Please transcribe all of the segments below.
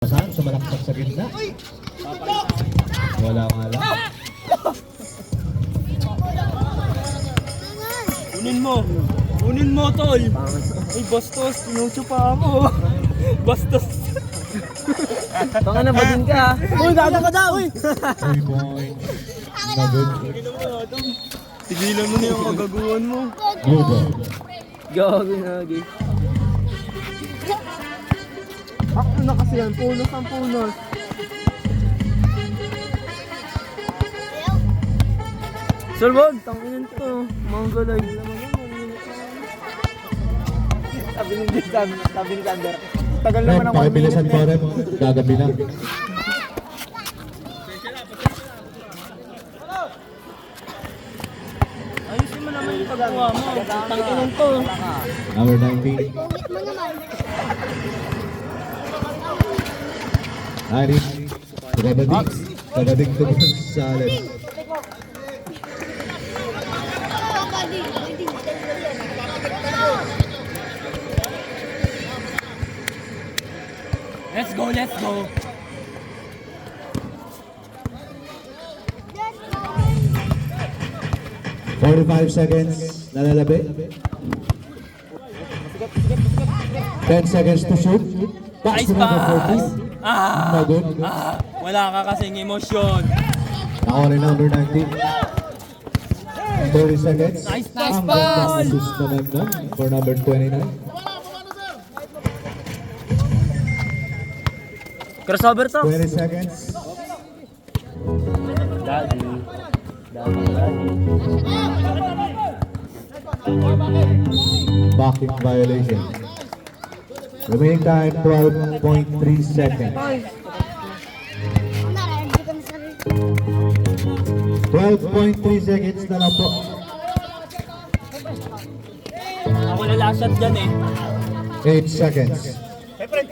Saan? Sumalaksak sa gitna. Wala nga lang. Kunin mo, tol. Ay, bastos. Pinucho pa ako. Bastos. Baka na ba din ka? Uy, gago ka daw! 3 points. Nagod. Tigilan mo na yung kagaguhan mo. Lugo. Gago na, gay. Ako na kasi yan. Punos ang punos. Sulbog! Tanginan to. Manggalay. Sabi ni Sander. Tagal naman ang 1 minute. Pakibilisan pa rin. Gagabi na. Ayusin mo naman yung paggawa mo. Tanginan to. Number 19. Pugit mo naman. Aris. Kabadig. Kabadig to sa alim. Let's go, let's go. Let's go. 45 seconds. Nalalabi. 10 seconds to shoot. Pass to number 14. Nagod. Wala ka kasing emosyon. Ako rin number 19. 30 seconds. Nice Ang ball. ganda sus naman nun for number 29. Crossover to. 20 seconds. Daddy. Backing violation. Remaining time 12.3 seconds. Nararamdaman ko na sarili. 12.3 seconds na lang po. Ako na last shot dyan eh. 8 seconds. Pulo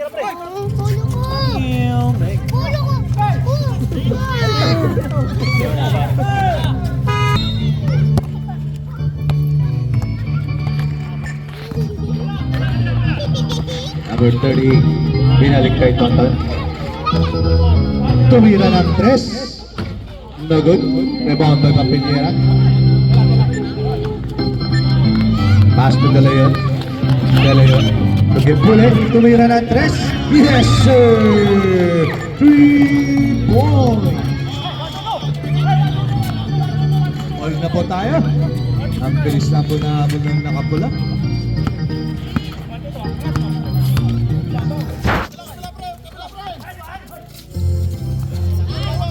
ko! Pulo ko! Number 30, binalik kay Tonton. Tumira ng 3. Nagod. Rebound by Papiniera. Pass to De Leon. De Leon. Pagkipuli. Tumira ng 3. Yes, sir! 3 points! All na po tayo. Ang bilis na po na habang ng nakapula.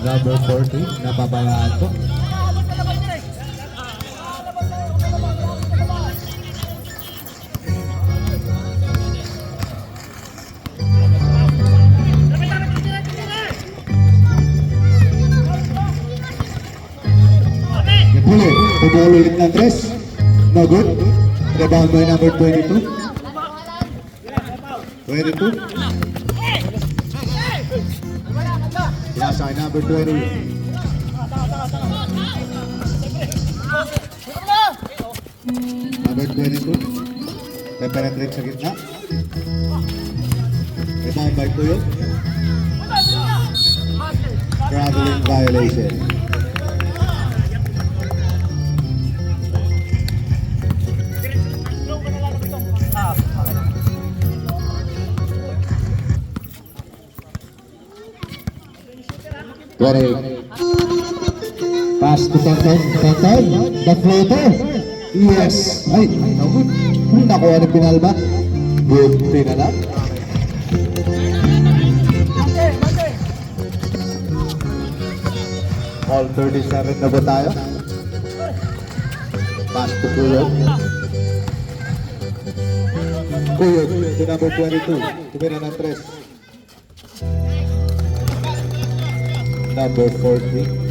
Number 40, napabayaan po. Napuli, pumuli ulit ng 3. No good. Rebound by number 22. 22. Pinasa kay number 20. Number 22. May penetrate sa gitna. Rebound by Tuyo. Traveling violation. Pass to Tonton. Tonton. The floater. Yes. Ay, naku. Nakuha ni Pinalba. Buti na lang. All 37 na ba tayo? Pass to Kuyog. Kuyog to number 22. Tumira ng 3. Number 40.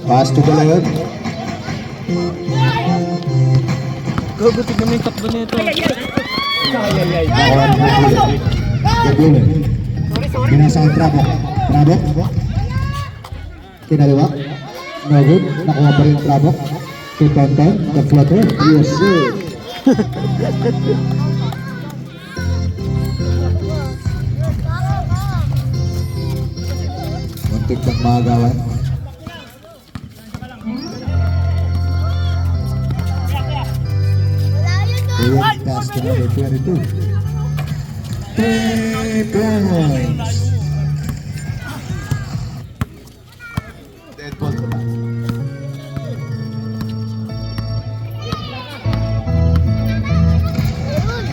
Pass to De Leon. Gago, tignan mo yung takbo nito. Nakuha ni Gabule. Gabule. Pinasa ang Trabok. Trabok. Kinaliwa. No good. Nakuha pa rin Trabok. Si Tonton. The floater. Yes, sir. Muntik ng magawan. Ayan, pass to number 22. 3 points. Dead ball to pass.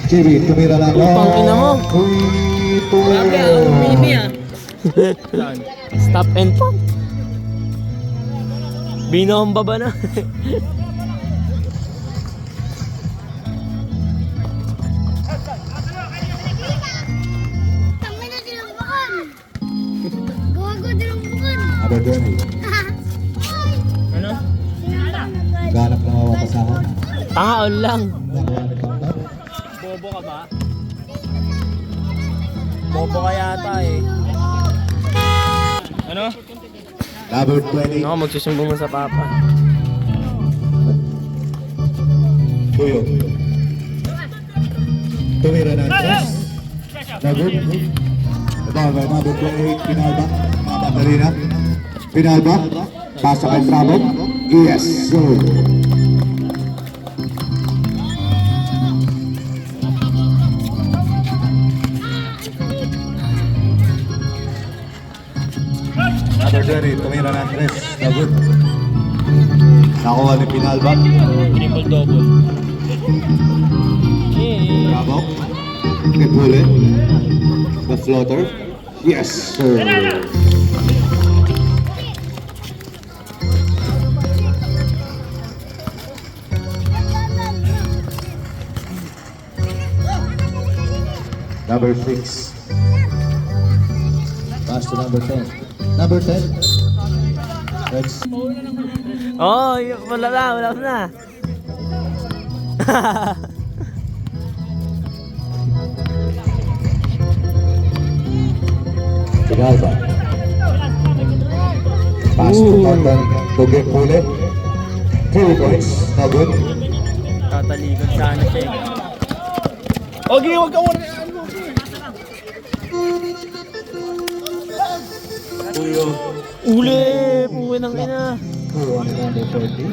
Chibi, tumira lang. Putang ina mo. 3 Grabe, ang mini ah. Stop and pump. Binomba ba na? Tama na tinambakan. Gawa tinambakan. Number 20. Ano? Ganap na mawapasahan. Pangaon lang. Nakuha ni Tonton. Bobo ka ba? Bobo ka yata eh. Ano? Number 20. Ako magsusumbong mo sa papa. Tuyo. Tumira na Andres. Number. Number 28. Pinalba. Mabatarina. Pinalba. Pasa kay Trabok. Yes, sir. Number 20. Tumira na Andres. Good. Nakuha ni Pinalba. Triple double. Trabok. Kibule. The floater. Yes, sir. Number 6. Pass to number 10. Number 10. Let's. Oh, wala na. Pinalba. Pass to Tonton. Tugin Pule. 3 points. No good. Tatalikod sana siya eh. Okay, wag ka muna. Tuyo. Uli! Puwi ng ina. Kuha ni number 30.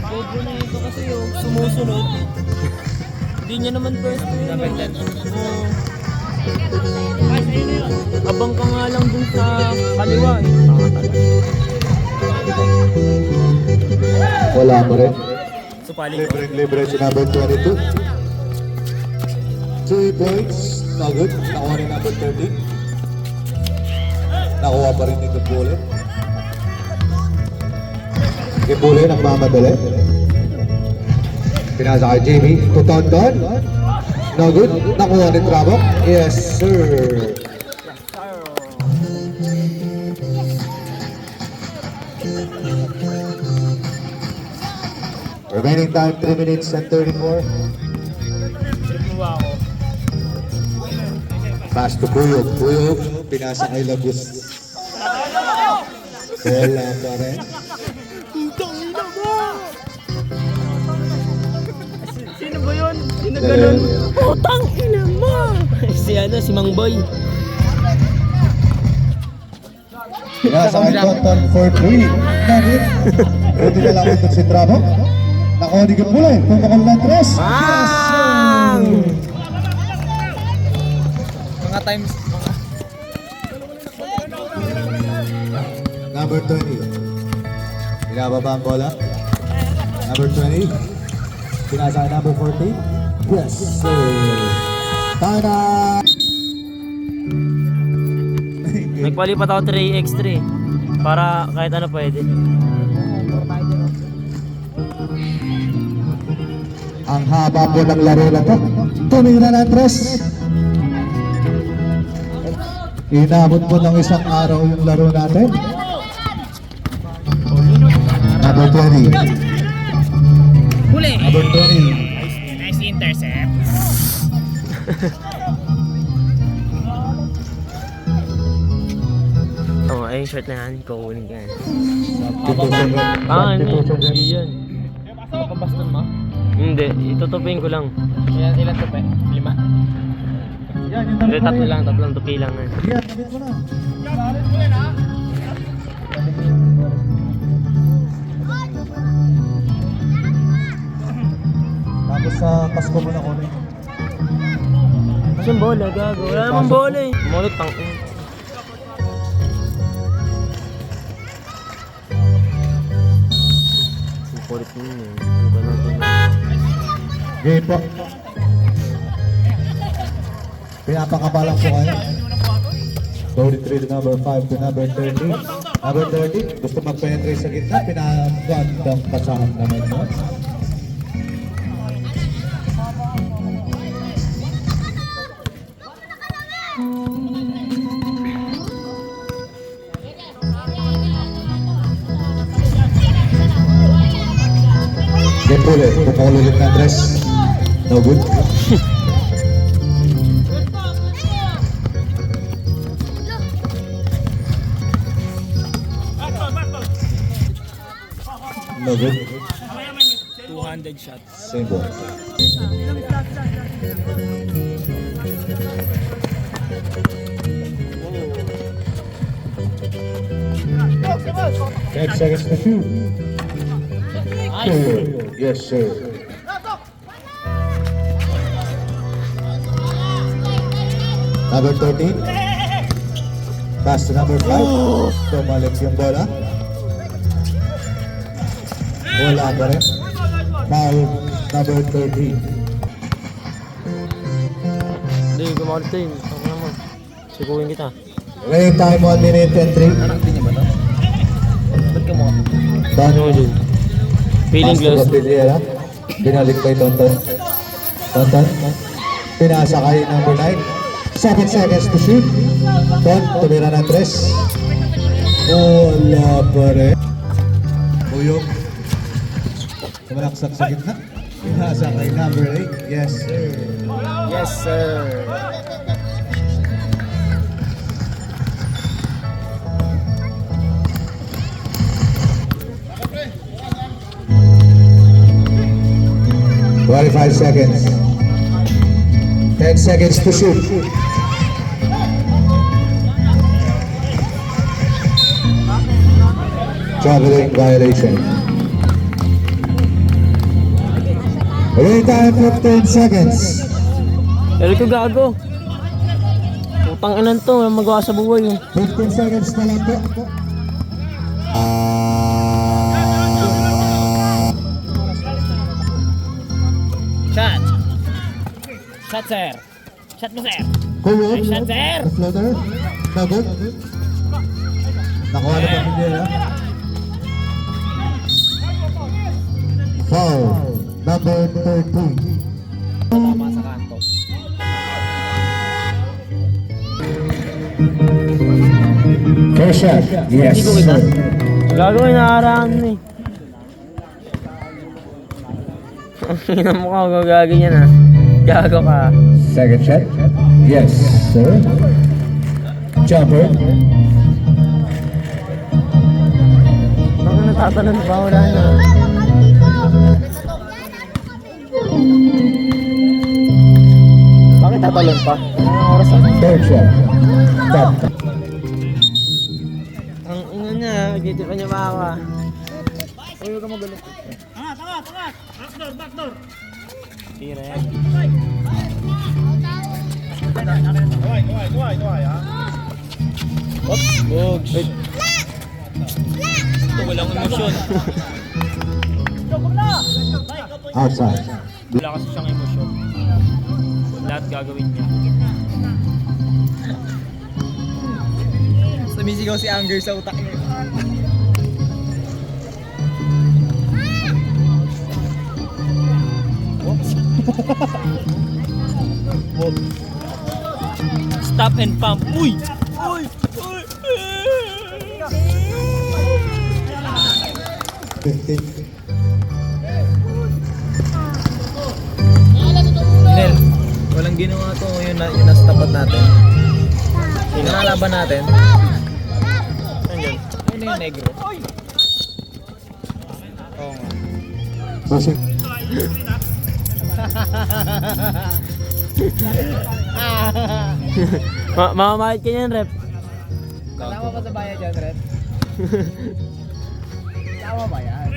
Bobo na ito kasi yung sumusunod. Hindi niya naman pwesto yun. Oo. Abang ka nga lang dun sa kaliwa eh. Tanga talaga. Wala mo rin. Supaling ko. Libre si number 22. 2 points. No good. Nakuha ni number 30. Nakuha pa rin ni Kibule. Kibule nagmamadali. Pinasa kay Jamie. To Tonton. No good. Nakuha ni Trabok. Yes, sir. Remaining time 3 minutes and 34. Triple ako. Pass to Puyog. Puyog, pinasa kay Labus. Wala pa rin. Sino ba yun? Sino ganun? Putang ina mo! Si Mang Boy. Pinasa kay Tonton for 3. Nagit. Ready na lang ito si Trabok. Nakuha ni Gabule. Tumakal na 3. Bang! Mga times. Number 20. Pinababa ang bola. Number 20. Pinasa kay number 40. Yes, sir. Tada! Nagpalipat ako 3x3 para kahit ano pwede. Ang haba po ng laro na to. Tumira na 3. Inabot po ng isang araw yung laro natin. Number 20. Huli! Number 20. Nice Oo, ay yung short na yan. Kukunin ka yan. 2,000. Ano? 2,000. Hindi yan. Kapabaston mo? Hindi, itutupin ko lang. Ilan to pe? 5? Yan, yung Hindi, dalawa na yan. tatlong tupi lang yan. Yan, sabihin ko na. Tapos sa Pasko mo na kunin. Kasi yung bola, gago. Wala namang bola eh. Mulot pang... Ang kulit mo yun. Ang ganun ko na. Game po. Pinapakabalang po kayo. 33 to number 5 to number 30. Number 30, gusto mag-penetrate sa gitna. Pinagandang kasahan naman mo. Game po ulit. Pupakulit na dress. No good. No good. 200 shots. Same ball. Ten seconds to shoot. Yes, sir. Number 13. Pass to number 5. Tumalik yung bola. Wala pa rin. Foul number 13. Hindi, gumawalit tayo. Ako naman. Sikuhin kita. Playing time 1 minute and 3. Anong niya ba to? Ba't ka mo? Ano mo dun? Feeling Pass to close. Cordillera. Binalik kay Tonton. Tonton. Pinasa kay number 9. 7 seconds to shoot. Ton, tumira ng 3. Wala pa rin. Uyog. Tumalaksak sa gitna. Pinasa kay number 8. Yes, sir. Yes, sir. $25 seconds. 10 seconds to shoot. Traveling violation. Playing time 15 seconds. Pero ko gago. Utang inan to. Walang magawa sa buhay yun. 15 seconds na lang po. Shot. Shot, sir. Shot mo, sir. Kuya, Shot, sir. the floater. No good. Nakuha na pa nila. Foul. Number 13. Tama sa kanto. First shot. Yes. Hindi ko kita. Gago, inaaraan mo eh. Ang ina mo ka, gagagi niya na. Gago ka. Second shot. Yes, sir. Jumper. Baka natatalon pa, wala na. Bakit tatalon pa? Anong oras na? Third shot. Tap. Ang ina niya, dito pa niya makawa. Huwag ka magulo. Backdoor. Tira yan. Oops, bugs. Ito, walang emosyon. Outside. Wala kasi siyang emosyon. Lahat gagawin niya. Sumisigaw si Anger sa utak niya. Stop and pump. Uy! Uy! Uy! 15. Nel, walang ginawa to, yung nasa tapat natin. Yung nalaban natin. Ayun yung negro. Oo nga. Bossing. Mamamahit ka niyan, rep. Kasama pa sa bayan dyan, Red? Kasama ba yan?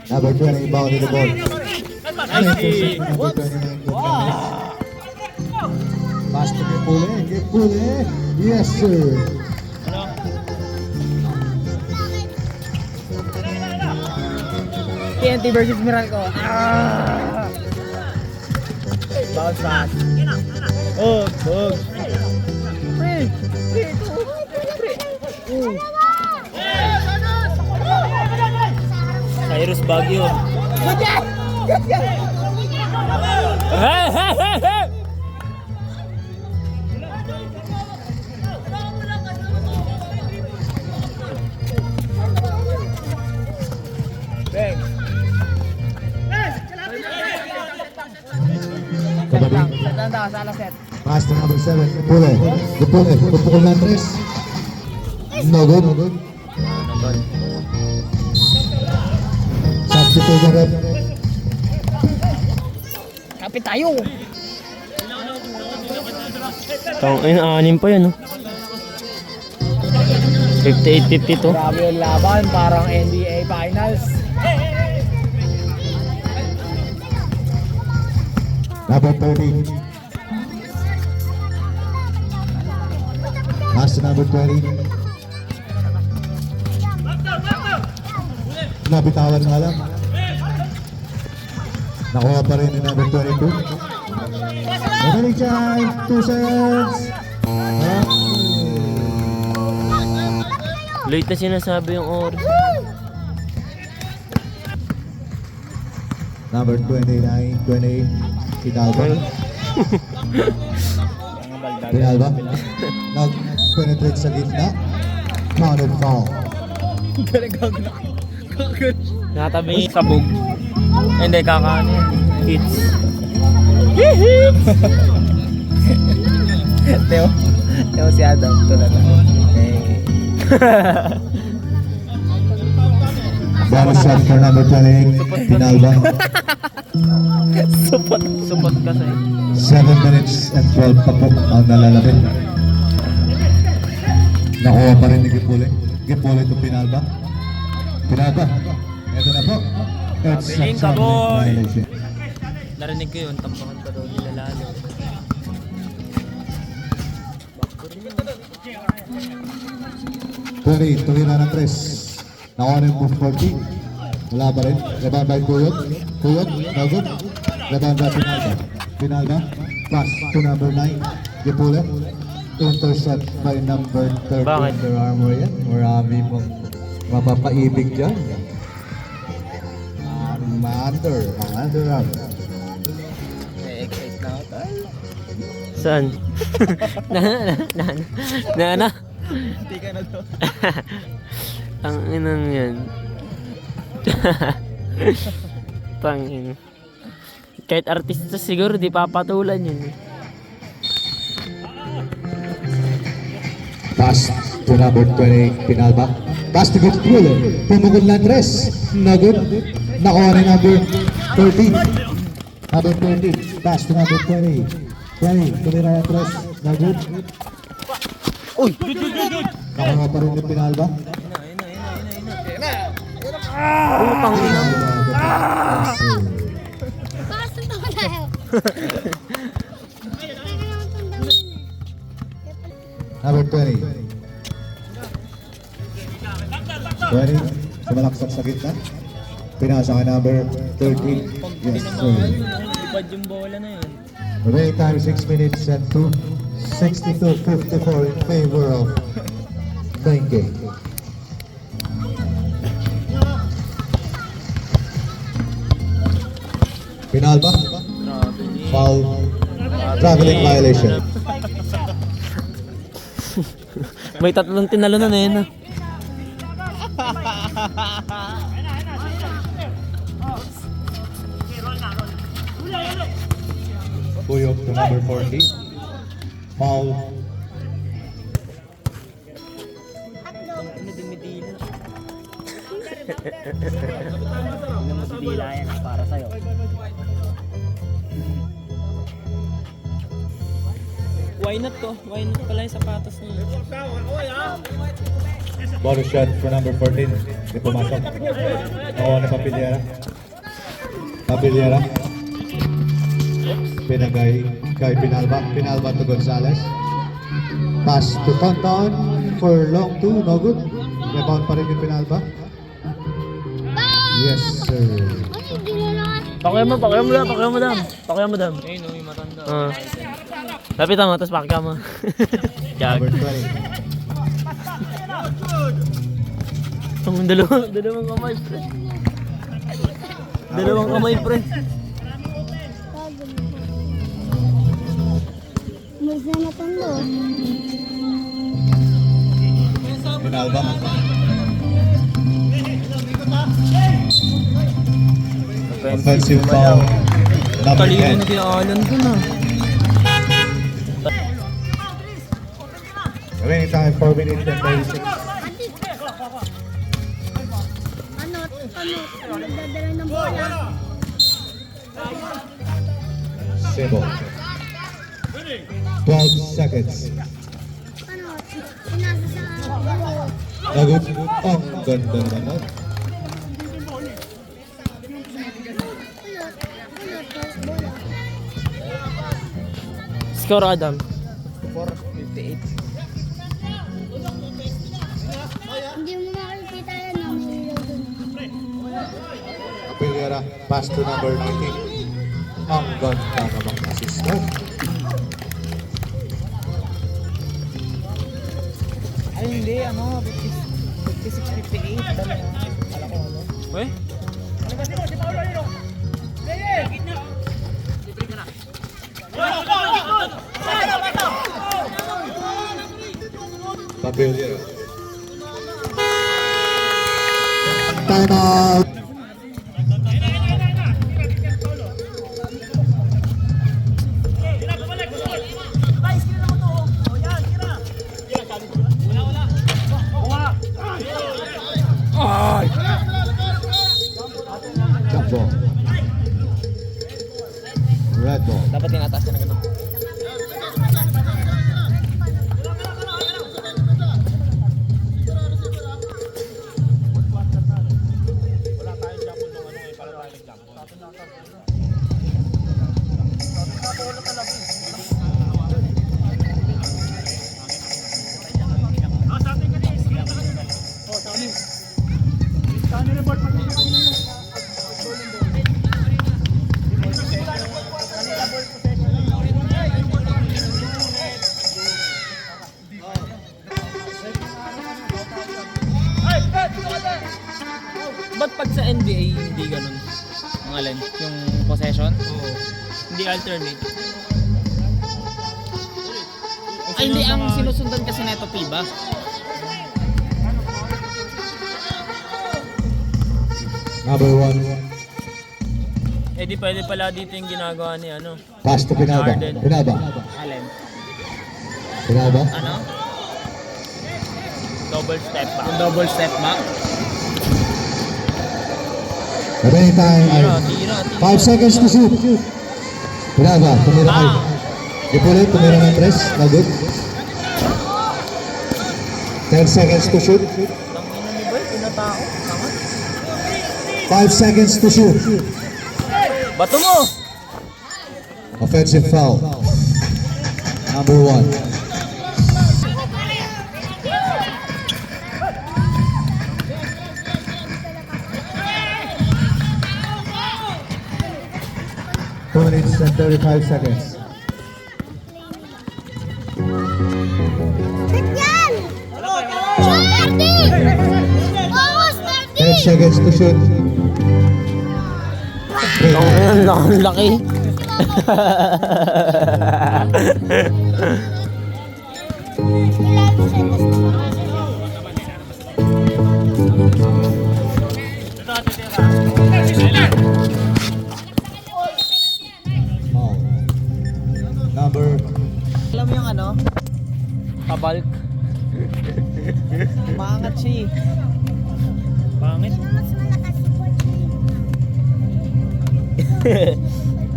Number 20 bounded the ball. Nice. Number 29. Pass to Gepule. Yes, sir. TNT versus Miracle. Bounce pass. Oh, bug. Cyrus Baguio. Hey, hey, hey, hey! Bang. Kababing. Tanda, sa alas set. Pass to number 7. Gepule. Pupukul na 3. No good. Substitute na rep. Kapit tayo. Anim pa yan, no? 58-52. Grabe yung laban, parang NBA Finals. Number 30. Pass to number 20. Nabitawan nga lang. Nakuha pa rin yung number 22. Magaling time. 2 seconds. Late na sinasabi yung oras. Number 29, 28. Pinalba. Pinalba. Nag-penetrate sa gitna. Mounted foul. Natabi sabog. Hindi, kakaano yan. Hits. Teo si Adam. Ito na lang. Bonus shot for number 28. Pinalba. Supot kasi. 7 minutes and 12 pa po ang nalalapit. Nakuha pa rin ni Gepule. Gepule to Pinalba. Pinalba. Ito na po. It's Galing ka, boy. violation. Narinig ko yun, tampakan pa daw nila lalo. Tuloy na ng 3. Nakuha na yung move 40. Wala pa rin. Rebound by Kuyot. No good. Rebound by Pinalba. Pinalba. Pass to number 9. Gepule. Intercept by number 30. Bakit? Under Armour yan. Marami mong mapapaibig dyan. Under Armour. Excite na ako tayo. Saan? Na. Hindi ka na to. Ang inang yan. Tangin. Kahit artista siguro di papatulan yun. Pass to number 20, Pinalba. Pass to Gepule. Pumukul na 3. No good. Nakuha na number 13. Number 13. Pass to number 20. 20. Tuloy na 3. No good. Uy! Nakuha pa rin ni Pinalba. Utang ina. Basta ito na yun. Number 20. 20. Sumalaksak sa gitna. Pinasa kay number 13. Yes, sir. Ipad yung bola na yun. Remaining time 6 minutes and 2. 62-54 in favor of Benke. Pinalba. Foul. Traveling violation. May tatlong tinalo na yun. Buyog to number 40. Foul. Ano dumidila? Ano matidila yan para sa'yo? Why not to? Why not pala yung sapatos niya? Bonus shot for number 14. Di pumasok. Oo, na Papiliera. Papiliera. Pinagay kay Pinalba. Pinalba to Gonzales. Pass to Tonton for long two. No good. Rebound pa rin yung Pinalba. Yes, sir. Ay, hindi na lang. Pakuya mo dam. Ayun, no, yung matanda. Lapitan mo, tapos pakya mo. Number 20. Ang dalawang kamay, pre. Dalawang kamay, pre. Mas na matanda. Pinalba. Offensive foul. Number Talino 10. na kinaalan dun ah. Remaining time 4 minutes and 36. Ano? Nagdadala ng bola. Sebo. 12 seconds. Ano? Sinasa sa bola. Nagut. Oh, ganda naman. Bola. Score, Adam. 4:58. Hindi mo makikita yan. Namilaw dun. Apiliera, pass to number 19. Ang ganda namang assist mo. Ay, hindi, ano, 56-58. Dala ko, ano. Weh? Apiliera. Time out. Jump ball. Red ball. Dapat tinataas ka na ganun. Ba't pag sa NBA hindi ganun? Ang alin? Yung possession? Oo. Hindi alternate. Ay, hindi. Ang sinusundan kasi neto FIBA. Number 1. Eh di pwede pala dito yung ginagawa ni ano. Pass to Pinalba. Harden. Pinalba. Alin? Pinalba. Ano? Double step back. Yung double step back. Remaining time ay Tira. 5 seconds to shoot. Pinalba. Tumira ay. Ipulit. Tumira ng 3. Nagut. 10 seconds to shoot. Tangina ni Boy, pinatao. Tama. 5 seconds to shoot. Bato mo! Offensive foul. Number 1. Two minutes and 35 seconds. Set yan! Starting! Oo, starting! 10 seconds to shoot. Ang laki. Foul. bulk. Maangat siya eh. Pangit. Mas malakas si Fortune.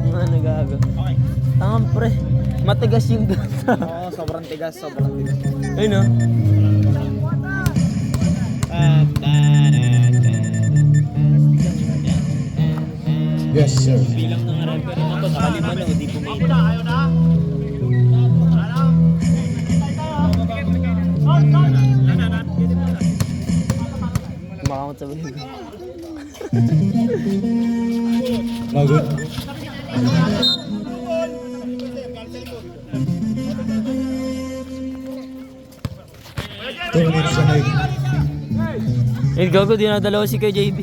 Mga nagago. Tama pre. Matigas yung gata. Oo, sobrang tigas, sobrang tigas. Ayun no? Yes, sir. Bilang ng referee na to, nakalima na, hindi pumili. Kumakamot sa balik. No good. Two minutes ahead. Eh, gago, di na dalawa si kay JB.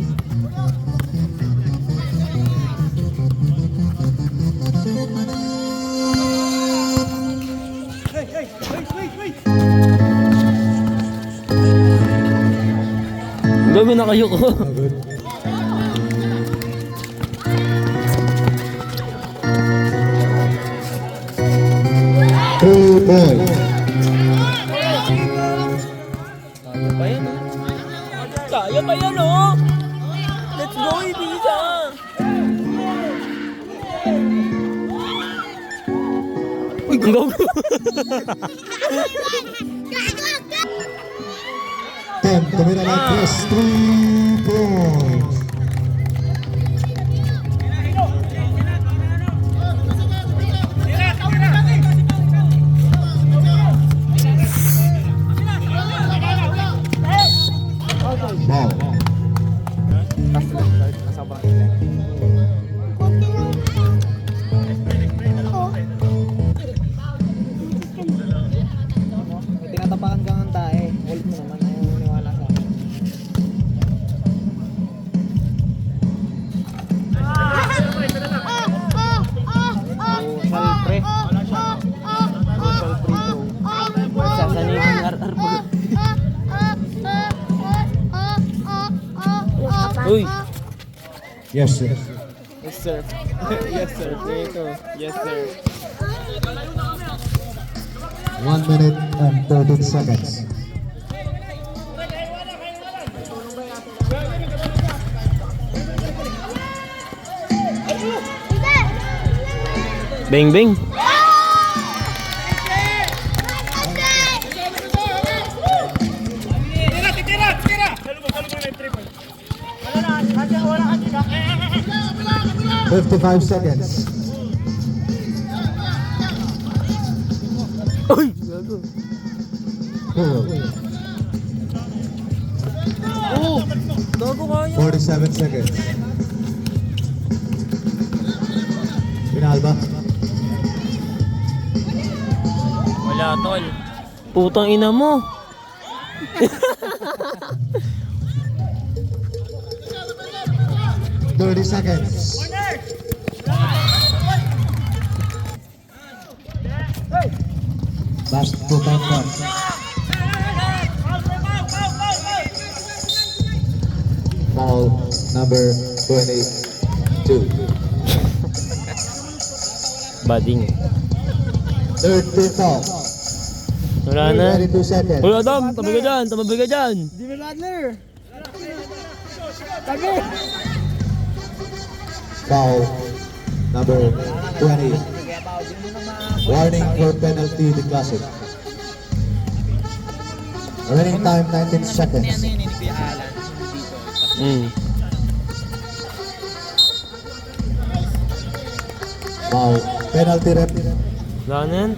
Gago na kayo ko. No good. Two boys. Kaya pa yan, oh. Kaya pa yan, oh. Let's go, Ibiza. Uy, gago. Ten, tumira lang Chris. 3 points. Ball. Sobrang tigas. May tinatapakan kang ang tae. Ulit mo naman, ayaw mo niwala sa akin. Usal pre. Usal pre bro. Sasanay ng RR po. Uy. Yes, sir. Yes sir. Yes sir. Ito. Yes sir. 1 minute and 13 seconds. Bang, bang. Tira. 55 seconds. Uy, gago. Four. Oh, gago kaya. 47 seconds. Pinalba. Wala, tol. Putang ina mo. Thirty seconds. Last 2 points. Ball number 22. Bading. Third team foul. Wala na. 22 seconds. Uy, Adam, tabi ka dyan, tabi ka dyan. Jimmy Radler. Foul number 20. Warning for penalty the classic. Running time 19 seconds. Foul. Penalty rep. Wala na yan.